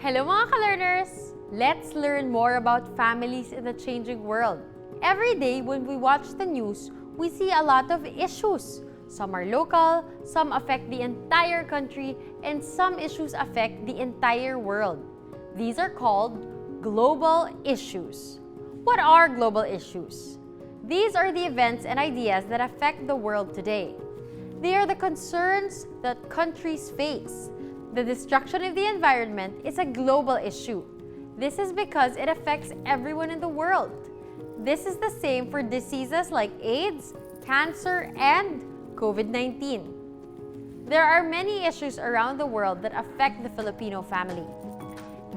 Hello mga ka-learners! Let's learn more about families in the changing world. Every day when we watch the news, we see a lot of issues. Some are local, some affect the entire country, and some issues affect the entire world. These are called global issues. What are global issues? These are the events and ideas that affect the world today. They are the concerns that countries face. The destruction of the environment is a global issue. This is because it affects everyone in the world. This is the same for diseases like AIDS, cancer, and COVID-19. There are many issues around the world that affect the Filipino family.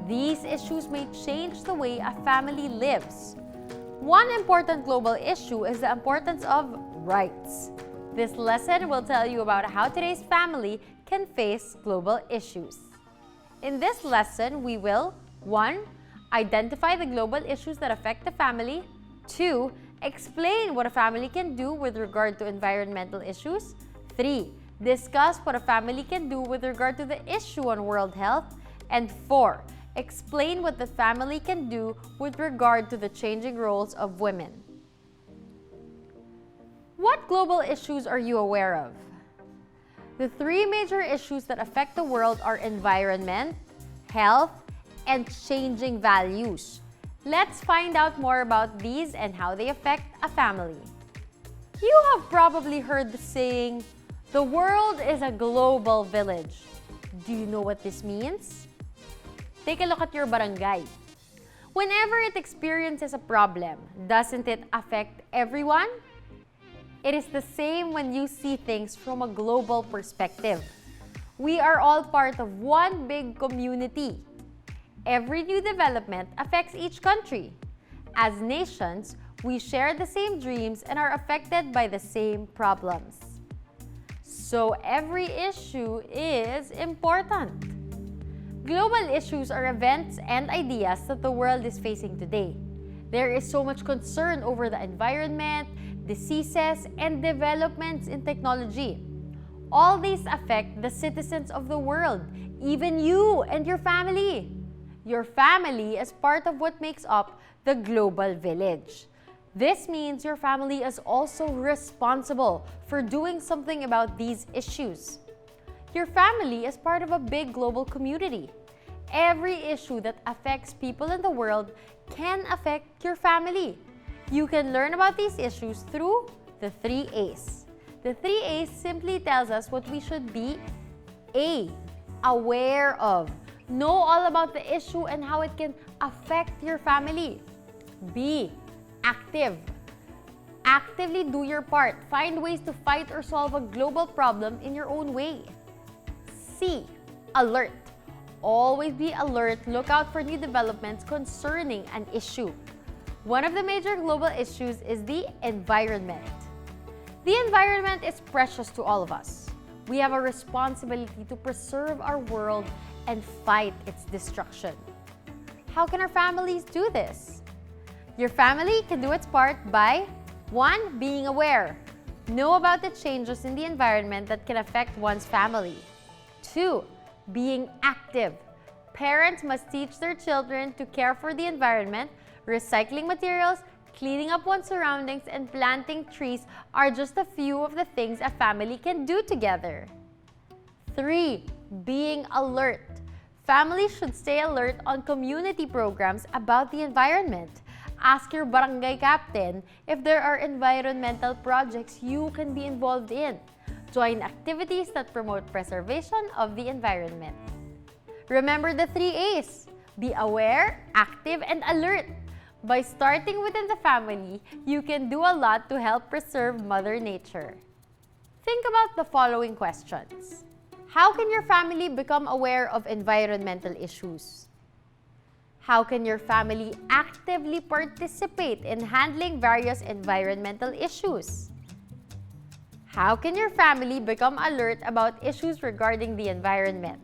These issues may change the way a family lives. One important global issue is the importance of rights. This lesson will tell you about how today's family can face global issues. In this lesson, we will 1. Identify the global issues that affect the family. 2. Explain what a family can do with regard to environmental issues. 3. Discuss what a family can do with regard to the issue on world health. And 4. Explain what the family can do with regard to the changing roles of women. What global issues are you aware of? The three major issues that affect the world are environment, health, and changing values. Let's find out more about these and how they affect a family. You have probably heard the saying, "The world is a global village." Do you know what this means? Take a look at your barangay. Whenever it experiences a problem, doesn't it affect everyone? It is the same when you see things from a global perspective. We are all part of one big community. Every new development affects each country. As nations, we share the same dreams and are affected by the same problems. So every issue is important. Global issues are events and ideas that the world is facing today. There is so much concern over the environment, diseases, and developments in technology. All these affect the citizens of the world, even you and your family. Your family is part of what makes up the global village. This means your family is also responsible for doing something about these issues. Your family is part of a big global community. Every issue that affects people in the world can affect your family. You can learn about these issues through the 3 A's. The 3 A's simply tells us what we should be A. Aware of. Know all about the issue and how it can affect your family. B. Active. Actively do your part. Find ways to fight or solve a global problem in your own way. C. Alert. Always be alert. Look out for new developments concerning an issue. One of the major global issues is the environment. The environment is precious to all of us. We have a responsibility to preserve our world and fight its destruction. How can our families do this? Your family can do its part by 1. Being aware. Know about the changes in the environment that can affect one's family. 2. Being active. Parents must teach their children to care for the environment. Recycling materials, cleaning up one's surroundings, and planting trees are just a few of the things a family can do together. 3. Being alert. Families should stay alert on community programs about the environment. Ask your barangay captain if there are environmental projects you can be involved in. Join activities that promote preservation of the environment. Remember the 3 A's. Be aware, active, and alert. By starting within the family, you can do a lot to help preserve Mother Nature. Think about the following questions. How can your family become aware of environmental issues? How can your family actively participate in handling various environmental issues? How can your family become alert about issues regarding the environment?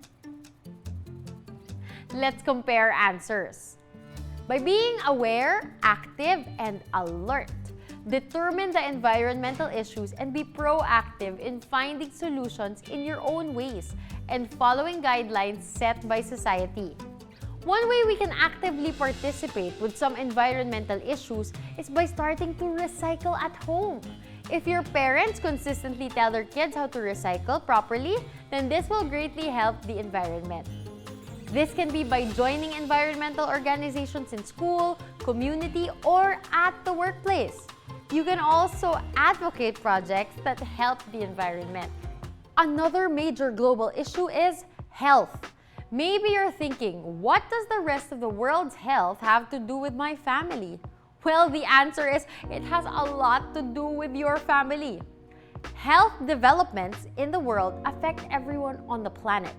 Let's compare answers. By being aware, active, and alert, determine the environmental issues and be proactive in finding solutions in your own ways and following guidelines set by society. One way we can actively participate with some environmental issues is by starting to recycle at home. If your parents consistently tell their kids how to recycle properly, then this will greatly help the environment. This can be by joining environmental organizations in school, community, or at the workplace. You can also advocate projects that help the environment. Another major global issue is health. Maybe you're thinking, what does the rest of the world's health have to do with my family? Well, the answer is it has a lot to do with your family. Health developments in the world affect everyone on the planet.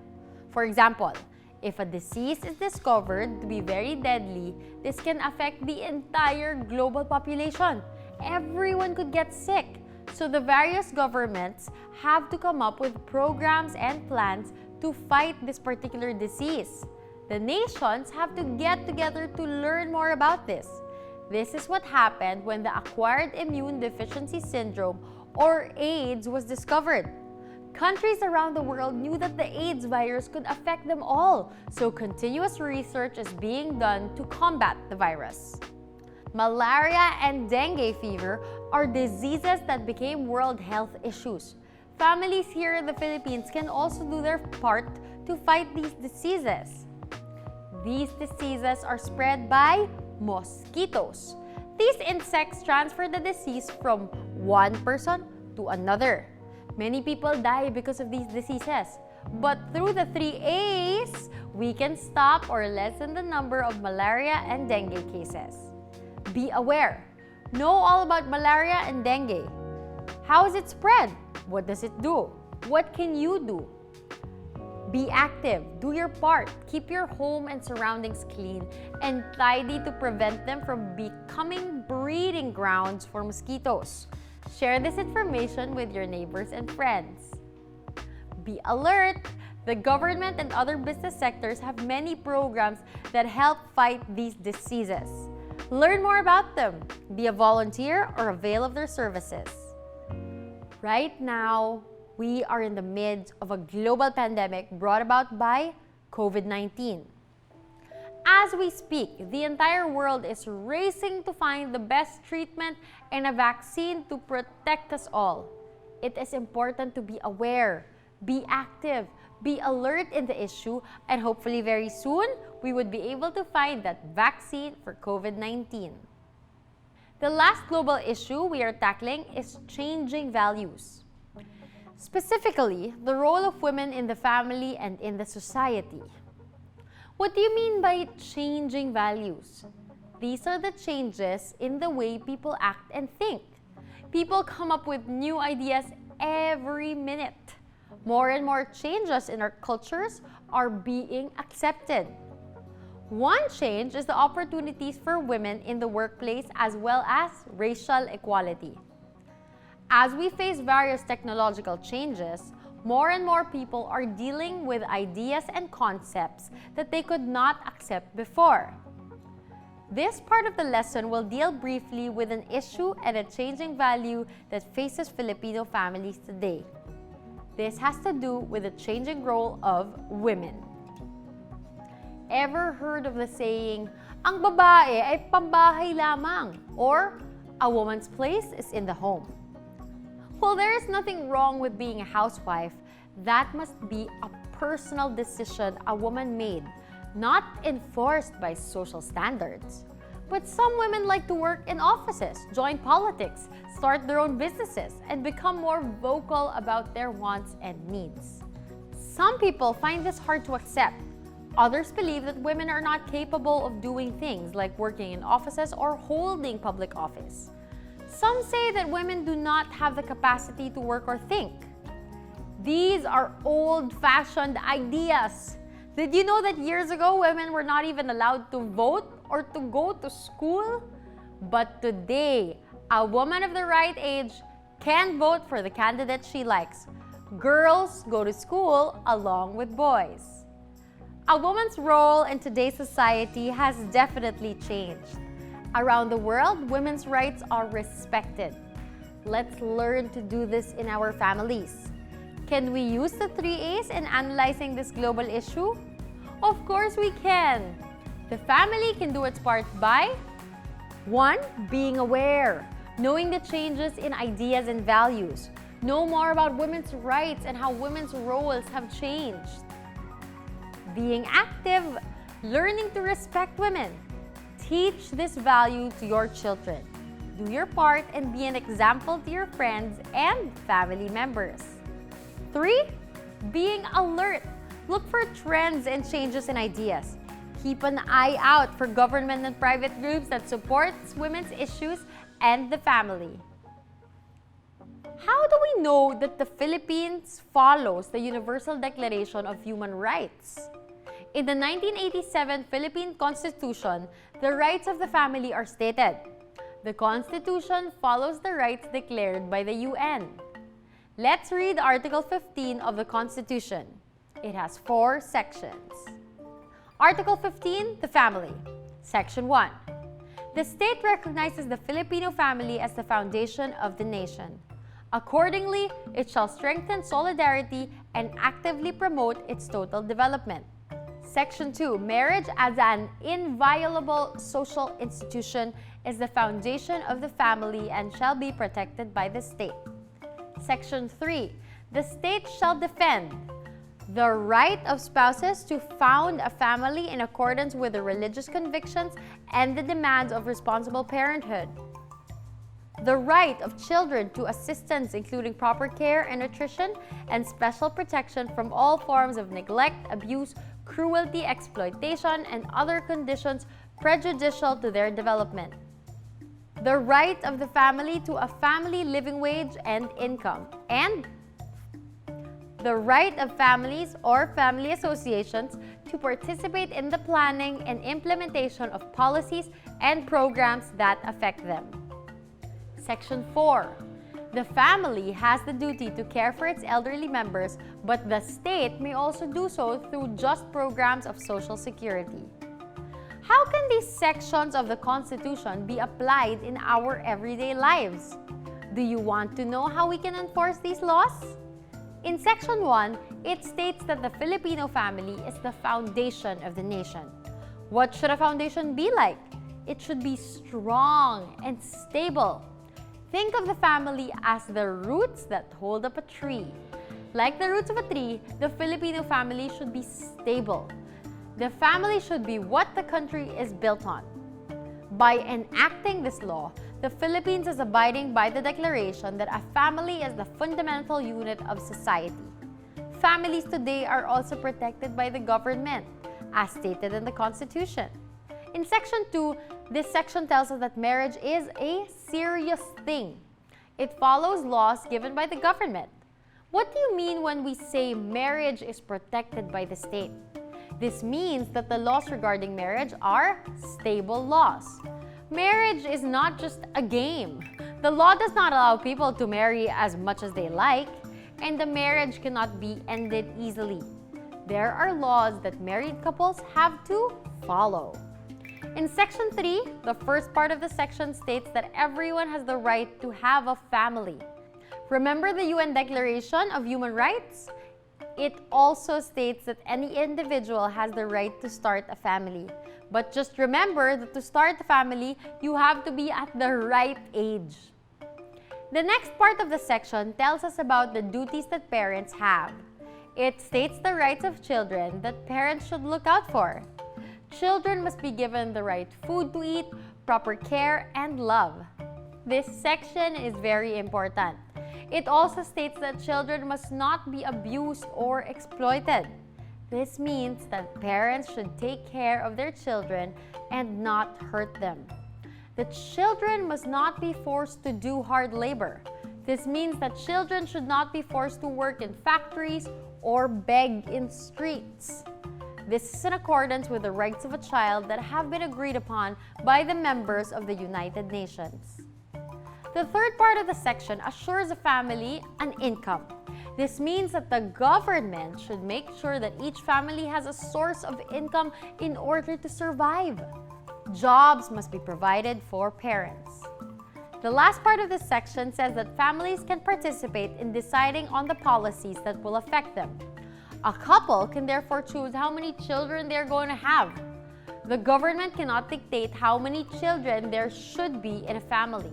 For example, if a disease is discovered to be very deadly, this can affect the entire global population. Everyone could get sick. So the various governments have to come up with programs and plans to fight this particular disease. The nations have to get together to learn more about this. This is what happened when the Acquired Immune Deficiency Syndrome, or AIDS, was discovered. Countries around the world knew that the AIDS virus could affect them all, so continuous research is being done to combat the virus. Malaria and dengue fever are diseases that became world health issues. Families here in the Philippines can also do their part to fight these diseases. These diseases are spread by mosquitoes. These insects transfer the disease from one person to another. Many people die because of these diseases. But through the 3 A's, we can stop or lessen the number of malaria and dengue cases. Be aware. Know all about malaria and dengue. How is it spread? What does it do? What can you do? Be active. Do your part. Keep your home and surroundings clean and tidy to prevent them from becoming breeding grounds for mosquitoes. Share this information with your neighbors and friends. Be alert. The government and other business sectors have many programs that help fight these diseases. Learn more about them. Be a volunteer or avail of their services. Right now, we are in the midst of a global pandemic brought about by COVID-19. As we speak, the entire world is racing to find the best treatment and a vaccine to protect us all. It is important to be aware, be active, be alert in the issue, and hopefully very soon, we would be able to find that vaccine for COVID-19. The last global issue we are tackling is changing values. Specifically, the role of women in the family and in the society. What do you mean by changing values? These are the changes in the way people act and think. People come up with new ideas every minute. More and more changes in our cultures are being accepted. One change is the opportunities for women in the workplace as well as racial equality. As we face various technological changes, more and more people are dealing with ideas and concepts that they could not accept before. This part of the lesson will deal briefly with an issue and a changing value that faces Filipino families today. This has to do with the changing role of women. Ever heard of the saying, ang babae ay pambahay lamang, or a woman's place is in the home? Well, there is nothing wrong with being a housewife. That must be a personal decision a woman made, not enforced by social standards. But some women like to work in offices, join politics, start their own businesses, and become more vocal about their wants and needs. Some people find this hard to accept. Others believe that women are not capable of doing things like working in offices or holding public office. Some say that women do not have the capacity to work or think. These are old-fashioned ideas. Did you know that years ago, women were not even allowed to vote or to go to school? But today, a woman of the right age can vote for the candidate she likes. Girls go to school along with boys. A woman's role in today's society has definitely changed. Around the world, women's rights are respected. Let's learn to do this in our families. Can we use the 3 A's in analyzing this global issue? Of course we can! The family can do its part by 1. Being aware, knowing the changes in ideas and values. Know more about women's rights and how women's roles have changed. Being active, learning to respect women. Teach this value to your children. Do your part and be an example to your friends and family members. 3. Being alert. Look for trends and changes in ideas. Keep an eye out for government and private groups that supports women's issues and the family. How do we know that the Philippines follows the Universal Declaration of Human Rights? In the 1987 Philippine Constitution, the rights of the family are stated. The Constitution follows the rights declared by the UN. Let's read Article 15 of the Constitution. It has 4 sections. Article 15, the family. Section 1. The state recognizes the Filipino family as the foundation of the nation. Accordingly, it shall strengthen solidarity and actively promote its total development. Section 2. Marriage as an inviolable social institution is the foundation of the family and shall be protected by the state. Section 3. The state shall defend the right of spouses to found a family in accordance with their religious convictions and the demands of responsible parenthood. The right of children to assistance, including proper care and nutrition, and special protection from all forms of neglect, abuse, cruelty, exploitation, and other conditions prejudicial to their development. The right of the family to a family living wage and income, and the right of families or family associations to participate in the planning and implementation of policies and programs that affect them. Section 4. The family has the duty to care for its elderly members, but the state may also do so through just programs of Social Security. How can these sections of the Constitution be applied in our everyday lives? Do you want to know how we can enforce these laws? In Section 1, it states that the Filipino family is the foundation of the nation. What should a foundation be like? It should be strong and stable. Think of the family as the roots that hold up a tree. Like the roots of a tree, the Filipino family should be stable. The family should be what the country is built on. By enacting this law, the Philippines is abiding by the declaration that a family is the fundamental unit of society. Families today are also protected by the government, as stated in the Constitution. In Section 2, this section tells us that marriage is a serious thing. It follows laws given by the government. What do you mean when we say marriage is protected by the state? This means that the laws regarding marriage are stable laws. Marriage is not just a game. The law does not allow people to marry as much as they like, and the marriage cannot be ended easily. There are laws that married couples have to follow. In Section 3, the first part of the section states that everyone has the right to have a family. Remember the UN Declaration of Human Rights? It also states that any individual has the right to start a family. But just remember that to start a family, you have to be at the right age. The next part of the section tells us about the duties that parents have. It states the rights of children that parents should look out for. Children must be given the right food to eat, proper care, and love. This section is very important. It also states that children must not be abused or exploited. This means that parents should take care of their children and not hurt them. The children must not be forced to do hard labor. This means that children should not be forced to work in factories or beg in streets. This is in accordance with the rights of a child that have been agreed upon by the members of the United Nations. The third part of the section assures a family an income. This means that the government should make sure that each family has a source of income in order to survive. Jobs must be provided for parents. The last part of this section says that families can participate in deciding on the policies that will affect them. A couple can therefore choose how many children they're going to have. The government cannot dictate how many children there should be in a family.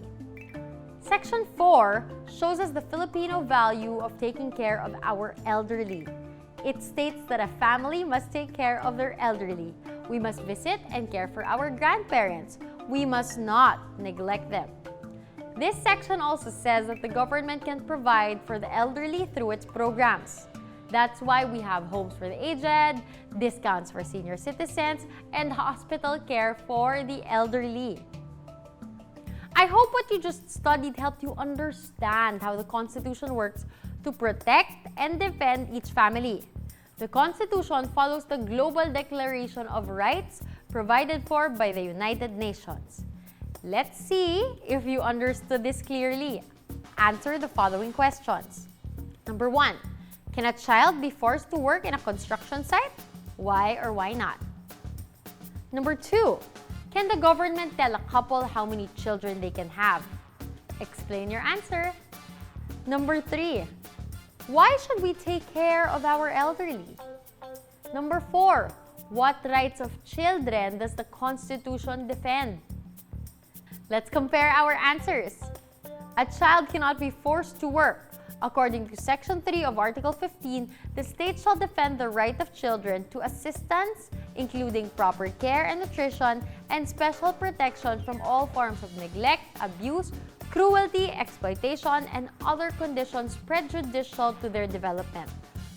Section 4 shows us the Filipino value of taking care of our elderly. It states that a family must take care of their elderly. We must visit and care for our grandparents. We must not neglect them. This section also says that the government can provide for the elderly through its programs. That's why we have homes for the aged, discounts for senior citizens, and hospital care for the elderly. I hope what you just studied helped you understand how the Constitution works to protect and defend each family. The Constitution follows the Global Declaration of Rights provided for by the United Nations. Let's see if you understood this clearly. Answer the following questions. Number 1. Can a child be forced to work in a construction site? Why or why not? Number 2. Can the government tell a couple how many children they can have? Explain your answer. Number 3. Why should we take care of our elderly? Number 4. What rights of children does the Constitution defend? Let's compare our answers. A child cannot be forced to work. According to Section 3 of Article 15, the state shall defend the right of children to assistance, including proper care and nutrition, and special protection from all forms of neglect, abuse, cruelty, exploitation, and other conditions prejudicial to their development.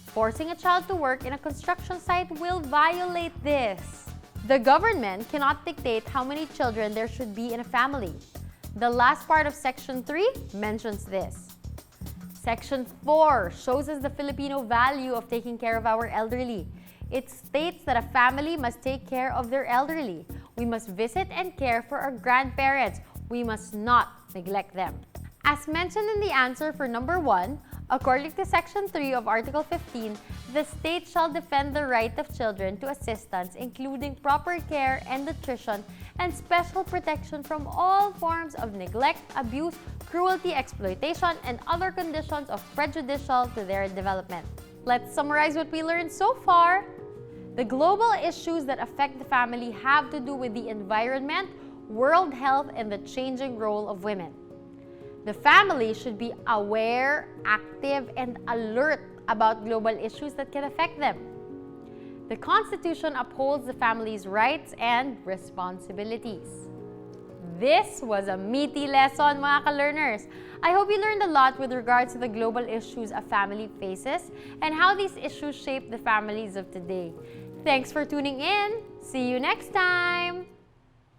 Forcing a child to work in a construction site will violate this. The government cannot dictate how many children there should be in a family. The last part of Section 3 mentions this. Section 4 shows us the Filipino value of taking care of our elderly. It states that a family must take care of their elderly. We must visit and care for our grandparents. We must not neglect them. As mentioned in the answer for number 1, according to Section 3 of Article 15, the state shall defend the right of children to assistance, including proper care and nutrition, and special protection from all forms of neglect, abuse, cruelty, exploitation, and other conditions of prejudicial to their development. Let's summarize what we learned so far. The global issues that affect the family have to do with the environment, world health, and the changing role of women. The family should be aware, active, and alert about global issues that can affect them. The Constitution upholds the family's rights and responsibilities. This was a meaty lesson, mga ka-learners. I hope you learned a lot with regards to the global issues a family faces and how these issues shape the families of today. Thanks for tuning in. See you next time!